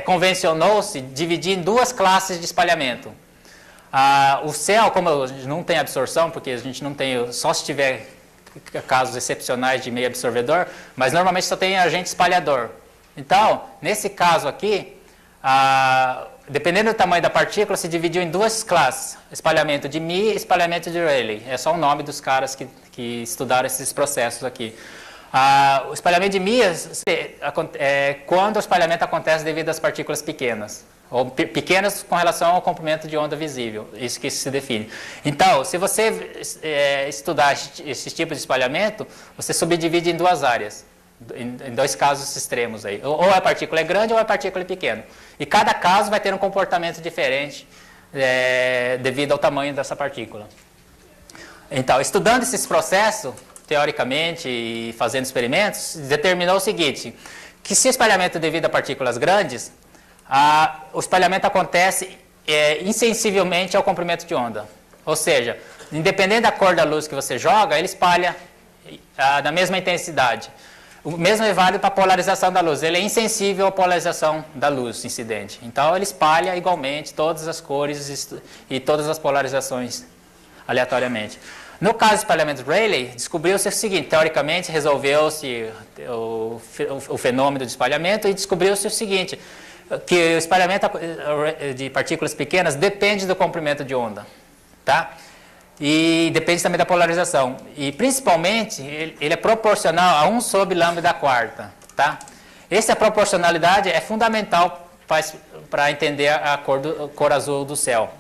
convencionou-se dividir em duas classes de espalhamento. O céu, como a gente não tem absorção, porque a gente não tem, só se tiver casos excepcionais de meio absorvedor, mas normalmente só tem agente espalhador. Então, nesse caso aqui, dependendo do tamanho da partícula, se dividiu em duas classes, espalhamento de Mie e espalhamento de Rayleigh. É só o nome dos caras que estudaram esses processos aqui. O espalhamento de Mie é quando o espalhamento acontece devido às partículas pequenas, ou pequenas com relação ao comprimento de onda visível, isso que se define. Então, se você estudar esses tipos de espalhamento, você subdivide em duas áreas, em dois casos extremos aí. Ou a partícula é grande ou a partícula é pequena. E cada caso vai ter um comportamento diferente devido ao tamanho dessa partícula. Então, estudando esses processos, teoricamente, e fazendo experimentos, determinou o seguinte, que se o espalhamento é devido a partículas grandes, o espalhamento acontece insensivelmente ao comprimento de onda. Ou seja, independente da cor da luz que você joga, ele espalha na mesma intensidade. O mesmo é válido para a polarização da luz. Ele é insensível à polarização da luz incidente. Então, ele espalha igualmente todas as cores e todas as polarizações aleatoriamente. No caso do espalhamento de Rayleigh, descobriu-se o seguinte, teoricamente, resolveu-se o fenômeno de espalhamento e descobriu-se o seguinte, que o espalhamento de partículas pequenas depende do comprimento de onda, tá? E depende também da polarização. E, principalmente, ele é proporcional a 1 sobre lambda quarta, tá? Essa proporcionalidade é fundamental para entender a cor azul do céu.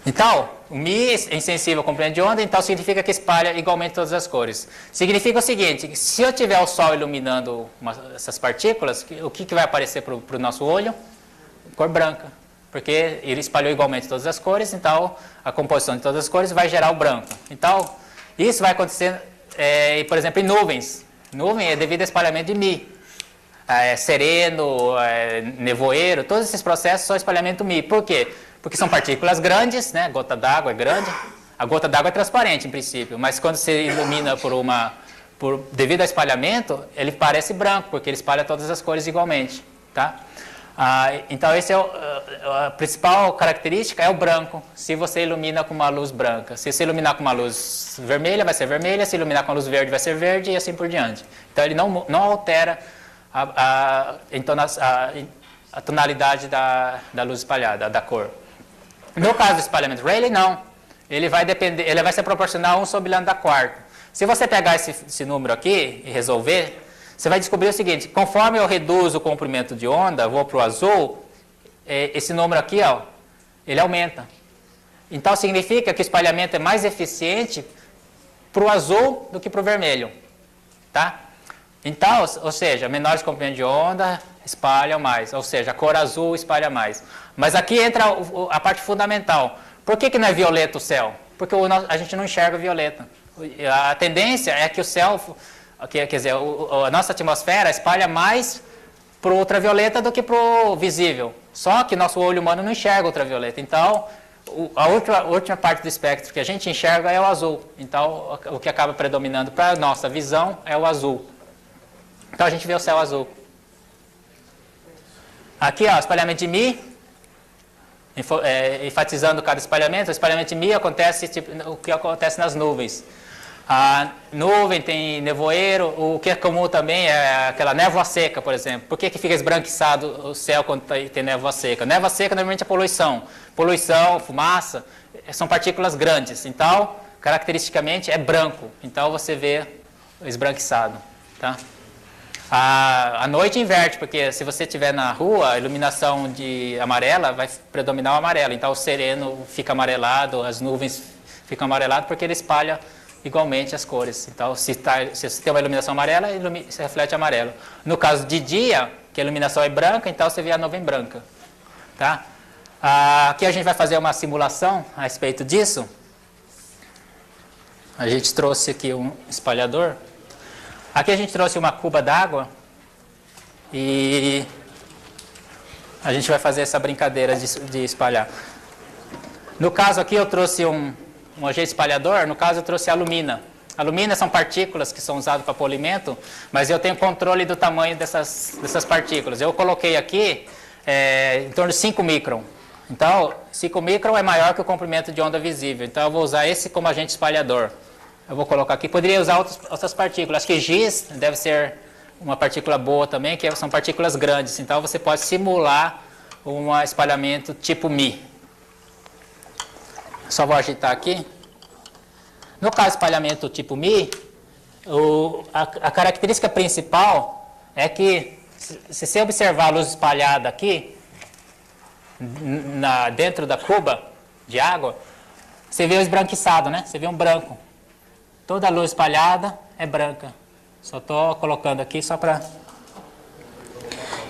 Então, o Mi é insensível ao comprimento de onda, então significa que espalha igualmente todas as cores. Significa o seguinte, se eu tiver o Sol iluminando essas partículas, o que vai aparecer para o nosso olho? Cor branca, porque ele espalhou igualmente todas as cores, então a composição de todas as cores vai gerar o branco. Então, isso vai acontecer, por exemplo, em nuvens. Nuvem é devido ao espalhamento de Mi. Sereno, nevoeiro, todos esses processos são espalhamento Mi. Por quê? Porque são partículas grandes, né? A gota d'água é grande. A gota d'água é transparente, em princípio, mas quando você ilumina devido ao espalhamento, ele parece branco, porque ele espalha todas as cores igualmente, tá? Então, essa a principal característica é o branco, se você ilumina com uma luz branca. Se você iluminar com uma luz vermelha, vai ser vermelha, se iluminar com uma luz verde, vai ser verde, e assim por diante. Então, ele não altera a tonalidade da luz espalhada, da cor. No caso do espalhamento Rayleigh, não. Ele vai ser proporcional a 1 sobre lambda quarto. Se você pegar esse número aqui e resolver, você vai descobrir o seguinte: conforme eu reduzo o comprimento de onda, vou para o azul, esse número aqui, ó, ele aumenta. Então significa que o espalhamento é mais eficiente para o azul do que para o vermelho. Tá? Então, ou seja, menores comprimentos de onda espalham mais, ou seja, a cor azul espalha mais. Mas aqui entra a parte fundamental. Por que não é violeta o céu? Porque a gente não enxerga violeta. A tendência é que o céu, quer dizer, a nossa atmosfera espalha mais para o ultravioleta do que para o visível. Só que nosso olho humano não enxerga ultravioleta. Então, a última parte do espectro que a gente enxerga é o azul. Então, o que acaba predominando para a nossa visão é o azul. Então, a gente vê o céu azul. Aqui, ó, espalhamento de Mi, enfatizando cada espalhamento. O espalhamento de Mi acontece o que acontece nas nuvens. A nuvem tem nevoeiro, o que é comum também é aquela névoa seca, por exemplo. Por que fica esbranquiçado o céu quando tem névoa seca? Névoa seca normalmente é poluição. Poluição, fumaça, são partículas grandes. Então, caracteristicamente, é branco. Então, você vê esbranquiçado. Tá? A noite inverte, porque se você estiver na rua, a iluminação de amarela vai predominar o amarelo. Então, o sereno fica amarelado, as nuvens ficam amareladas, porque ele espalha igualmente as cores. Então, se você tem uma iluminação amarela, se reflete amarelo. No caso de dia, que a iluminação é branca, então você vê a nuvem branca. Tá? Aqui a gente vai fazer uma simulação a respeito disso. A gente trouxe aqui um espalhador. Aqui a gente trouxe uma cuba d'água e a gente vai fazer essa brincadeira de espalhar. No caso aqui eu trouxe um agente espalhador, no caso eu trouxe alumina. Alumina são partículas que são usadas para polimento, mas eu tenho controle do tamanho dessas partículas. Eu coloquei aqui em torno de 5 micron. Então, 5 micron é maior que o comprimento de onda visível. Então, eu vou usar esse como agente espalhador. Eu vou colocar aqui. Poderia usar outras partículas. Acho que giz deve ser uma partícula boa também, que são partículas grandes. Então, você pode simular um espalhamento tipo Mi. Só vou agitar aqui. No caso de espalhamento tipo Mi, a característica principal é que, se você observar a luz espalhada aqui, dentro da cuba de água, você vê o esbranquiçado, né? Você vê um branco. Toda a luz espalhada é branca. Só estou colocando aqui só para...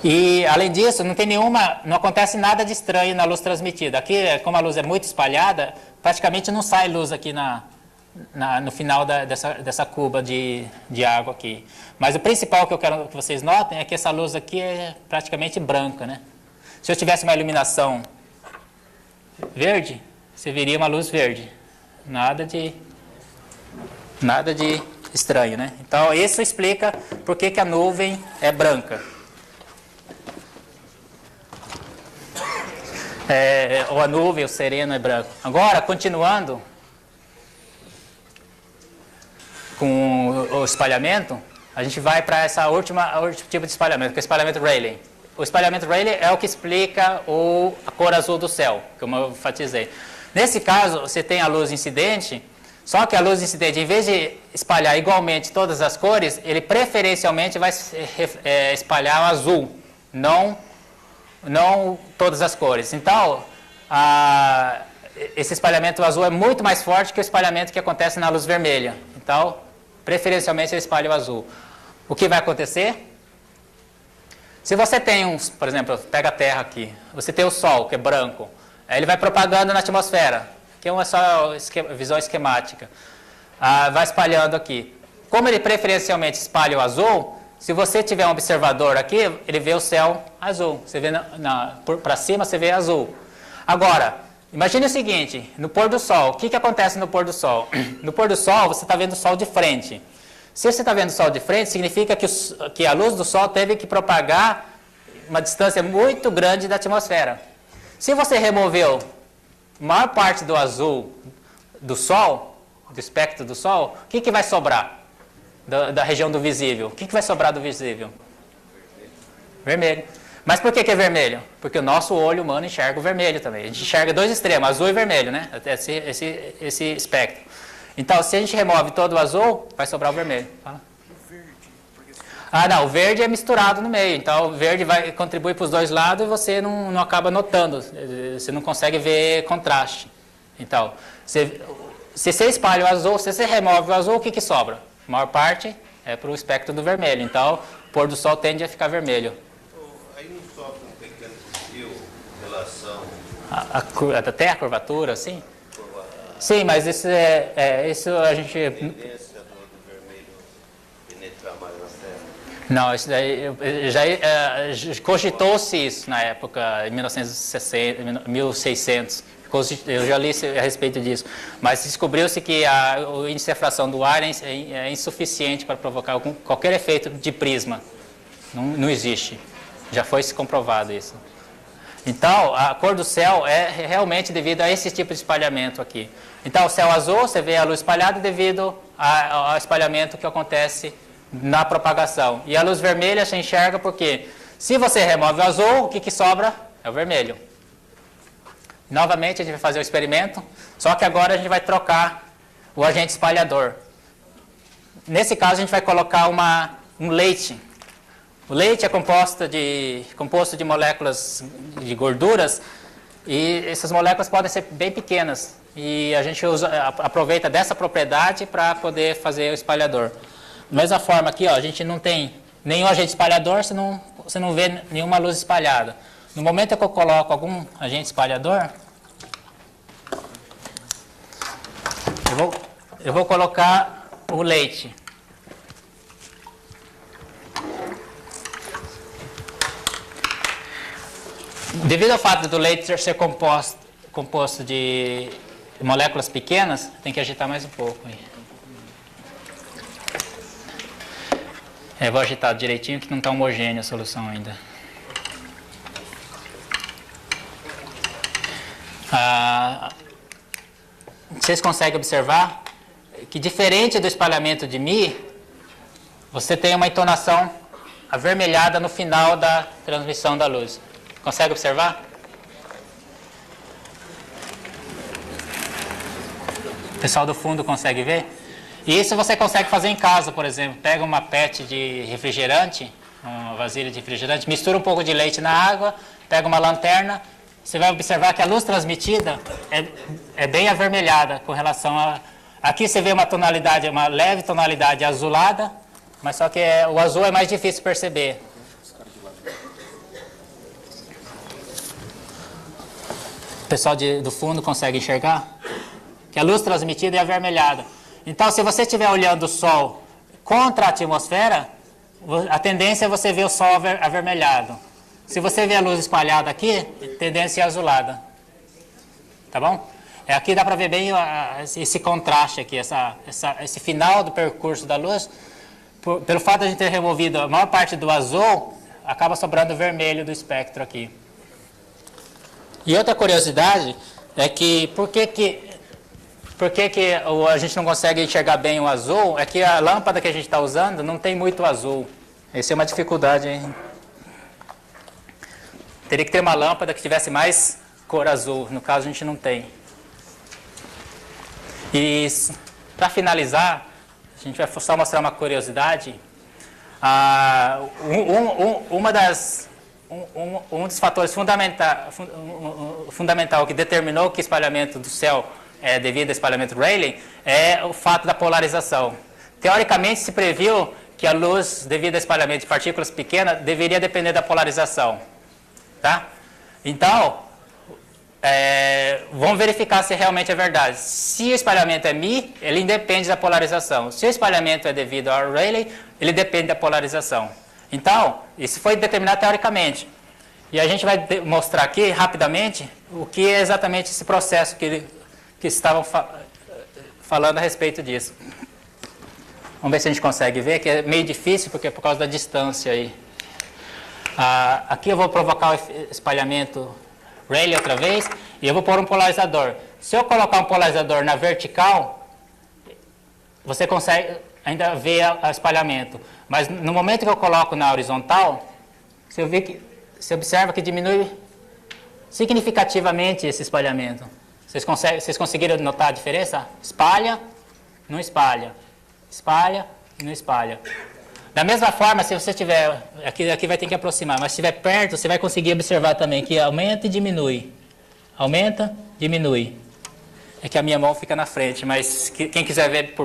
E, além disso, não acontece nada de estranho na luz transmitida. Aqui, como a luz é muito espalhada, praticamente não sai luz aqui no final dessa cuba de água aqui. Mas o principal que eu quero que vocês notem é que essa luz aqui é praticamente branca, né? Se eu tivesse uma iluminação verde, você veria uma luz verde. Nada de estranho, né? Então, isso explica por que a nuvem é branca. Ou a nuvem, o sereno é branco. Agora, continuando com o espalhamento, a gente vai para esse último tipo de espalhamento, que é o espalhamento Rayleigh. O espalhamento Rayleigh é o que explica a cor azul do céu, como eu enfatizei. Nesse caso, você tem a luz incidente, só que a luz incidente, em vez de espalhar igualmente todas as cores, ele preferencialmente vai espalhar o azul, não todas as cores. Então, esse espalhamento azul é muito mais forte que o espalhamento que acontece na luz vermelha. Então, preferencialmente ele espalha o azul. O que vai acontecer? Se você tem por exemplo, pega a Terra aqui, você tem o Sol, que é branco, aí ele vai propagando na atmosfera, que é só visão esquemática, vai espalhando aqui. Como ele preferencialmente espalha o azul, se você tiver um observador aqui, ele vê o céu azul, você vê para cima, você vê azul. Agora, imagine o seguinte, no pôr do sol, o que acontece no pôr do sol? No pôr do sol, você está vendo o sol de frente. Se você está vendo o sol de frente, significa que a luz do sol teve que propagar uma distância muito grande da atmosfera. Se você removeu a maior parte do azul do sol, do espectro do sol, o que vai sobrar da região do visível? O que vai sobrar do visível? Vermelho. Mas por que é vermelho? Porque o nosso olho humano enxerga o vermelho também. A gente enxerga dois extremos, azul e vermelho, né? Esse espectro. Então, se a gente remove todo o azul, vai sobrar o vermelho. Fala. Ah, não, o verde é misturado no meio. Então, o verde vai contribuir para os dois lados e você não acaba notando. Você não consegue ver contraste. Então, se você espalha o azul, se você remove o azul, o que sobra? A maior parte é para o espectro do vermelho. Então, o pôr do sol tende a ficar vermelho. Aí não sofre um pequeno desvio em relação... Até a curvatura, sim? Sim, mas isso a gente... A tendência do vermelho penetrar mais na Terra. Não, isso daí já cogitou-se isso na época, em 1960, 1600. Eu já li a respeito disso. Mas descobriu-se que o índice de refração do ar é insuficiente para provocar qualquer efeito de prisma. Não existe. Já foi se comprovado isso. Então, a cor do céu é realmente devido a esse tipo de espalhamento aqui. Então, o céu azul, você vê a luz espalhada devido ao espalhamento que acontece na propagação. E a luz vermelha você enxerga porque se você remove o azul, o que sobra é o vermelho. Novamente a gente vai fazer o experimento, só que agora a gente vai trocar o agente espalhador. Nesse caso a gente vai colocar um leite. O leite é composto de moléculas de gorduras e essas moléculas podem ser bem pequenas. E a gente aproveita dessa propriedade para poder fazer o espalhador. Da mesma forma aqui, ó, a gente não tem nenhum agente espalhador, você não vê nenhuma luz espalhada. No momento que eu coloco algum agente espalhador, eu vou colocar o leite. Devido ao fato do leite ser composto de moléculas pequenas, tem que agitar mais um pouco aí. Eu vou agitar direitinho que não está homogênea a solução ainda. Vocês conseguem observar que, diferente do espalhamento de Mi, você tem uma entonação avermelhada no final da transmissão da luz. Consegue observar? O pessoal do fundo consegue ver? E isso você consegue fazer em casa, por exemplo. Pega uma PET de refrigerante, uma vasilha de refrigerante, mistura um pouco de leite na água, pega uma lanterna, você vai observar que a luz transmitida é bem avermelhada com relação a... Aqui você vê uma leve tonalidade azulada, mas só que o azul é mais difícil de perceber. O pessoal do fundo consegue enxergar? Que a luz transmitida é avermelhada. Então, se você estiver olhando o Sol contra a atmosfera, a tendência é você ver o Sol avermelhado. Se você vê a luz espalhada aqui, a tendência é azulada. Tá bom? Aqui dá para ver bem esse contraste aqui, esse final do percurso da luz. Pelo fato de a gente ter removido a maior parte do azul, acaba sobrando o vermelho do espectro aqui. E outra curiosidade é que por que a gente não consegue enxergar bem o azul? É que a lâmpada que a gente está usando não tem muito azul. Essa é uma dificuldade, hein? Teria que ter uma lâmpada que tivesse mais cor azul. No caso, a gente não tem. E para finalizar, a gente vai só mostrar uma curiosidade. Um dos fatores fundamental que determinou que o espalhamento do céu é devido ao espalhamento Rayleigh é o fato da polarização. Teoricamente, se previu que a luz, devido ao espalhamento de partículas pequenas, deveria depender da polarização. Tá? Então, vamos verificar se realmente é verdade. Se o espalhamento é Mi, ele independe da polarização. Se o espalhamento é devido ao Rayleigh, ele depende da polarização. Então, isso foi determinado teoricamente. E a gente vai mostrar aqui, rapidamente, o que é exatamente esse processo que estavam falando a respeito disso. Vamos ver se a gente consegue ver, que é meio difícil, porque é por causa da distância aí. Aqui eu vou provocar o espalhamento Rayleigh outra vez, e eu vou pôr um polarizador. Se eu colocar um polarizador na vertical, você consegue ainda ver o espalhamento. Mas no momento que eu coloco na horizontal, você observa que diminui significativamente esse espalhamento. Vocês conseguiram notar a diferença? Espalha, não espalha. Espalha e não espalha. Da mesma forma, se você tiver... Aqui vai ter que aproximar, mas se estiver perto, você vai conseguir observar também que aumenta e diminui. Aumenta, diminui. É que a minha mão fica na frente, mas quem quiser ver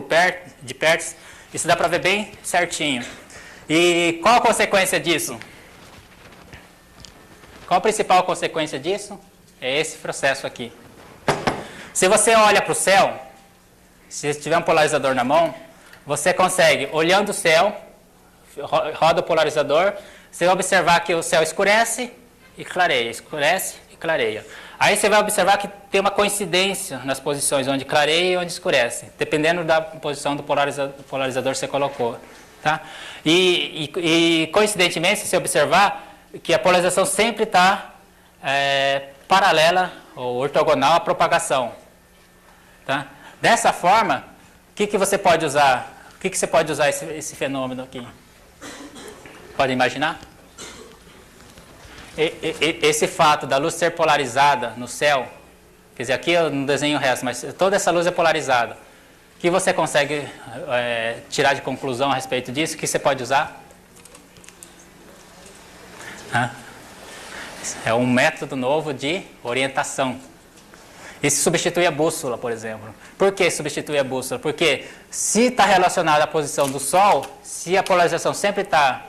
de perto, isso dá para ver bem certinho. E qual a consequência disso? Qual a principal consequência disso? É esse processo aqui. Se você olha para o céu, se tiver um polarizador na mão, você consegue, olhando o céu, roda o polarizador, você vai observar que o céu escurece e clareia, escurece e clareia. Aí você vai observar que tem uma coincidência nas posições onde clareia e onde escurece, dependendo da posição do polarizador que você colocou. Tá? E coincidentemente, se você observar que a polarização sempre está paralela ou ortogonal à propagação. Tá? Dessa forma, o que você pode usar? O que você pode usar esse fenômeno aqui? Pode imaginar? Esse fato da luz ser polarizada no céu, quer dizer, aqui eu não desenho o resto, mas toda essa luz é polarizada. O que você consegue tirar de conclusão a respeito disso? O que você pode usar? É um método novo de orientação. Isso substitui a bússola, por exemplo. Por que substitui a bússola? Porque se está relacionado à posição do Sol, se a polarização sempre está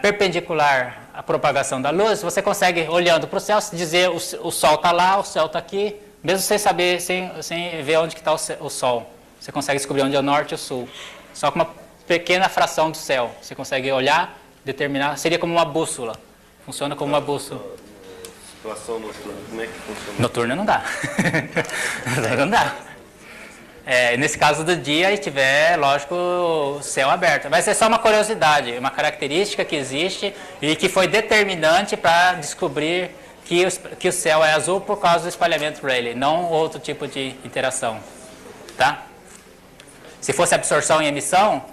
perpendicular à propagação da luz, você consegue, olhando para o céu, dizer o Sol está lá, o céu está aqui, mesmo sem saber, sem ver onde está o Sol. Você consegue descobrir onde é o norte e o sul. Só com uma pequena fração do céu. Você consegue olhar, determinar, seria como uma bússola. Funciona como uma bússola. Situação noturna, como é que funciona? Noturna não dá. Não dá. Nesse caso do dia, e tiver, lógico, o céu aberto. Vai ser só uma curiosidade, uma característica que existe e que foi determinante para descobrir que o céu é azul por causa do espalhamento Rayleigh, não outro tipo de interação. Tá? Se fosse absorção e emissão,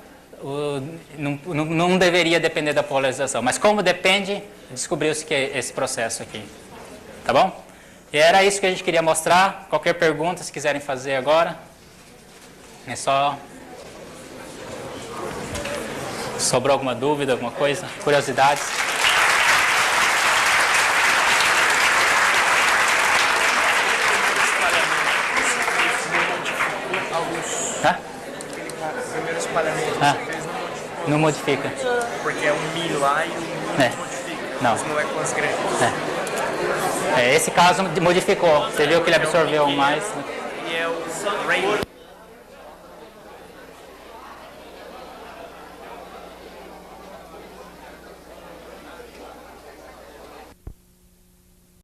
não deveria depender da polarização. Mas como depende, descobriu-se que é esse processo aqui. Tá bom? E era isso que a gente queria mostrar. Qualquer pergunta, se quiserem fazer agora. É só... Sobrou alguma dúvida, alguma coisa? Curiosidades? Hã? Primeiro espalhamento que você fez não modifica. Porque é um milho lá e o milho não modifica. Não. As moléculas grandes. Esse caso modificou. Você viu que ele absorveu mais. E é o Rayleigh.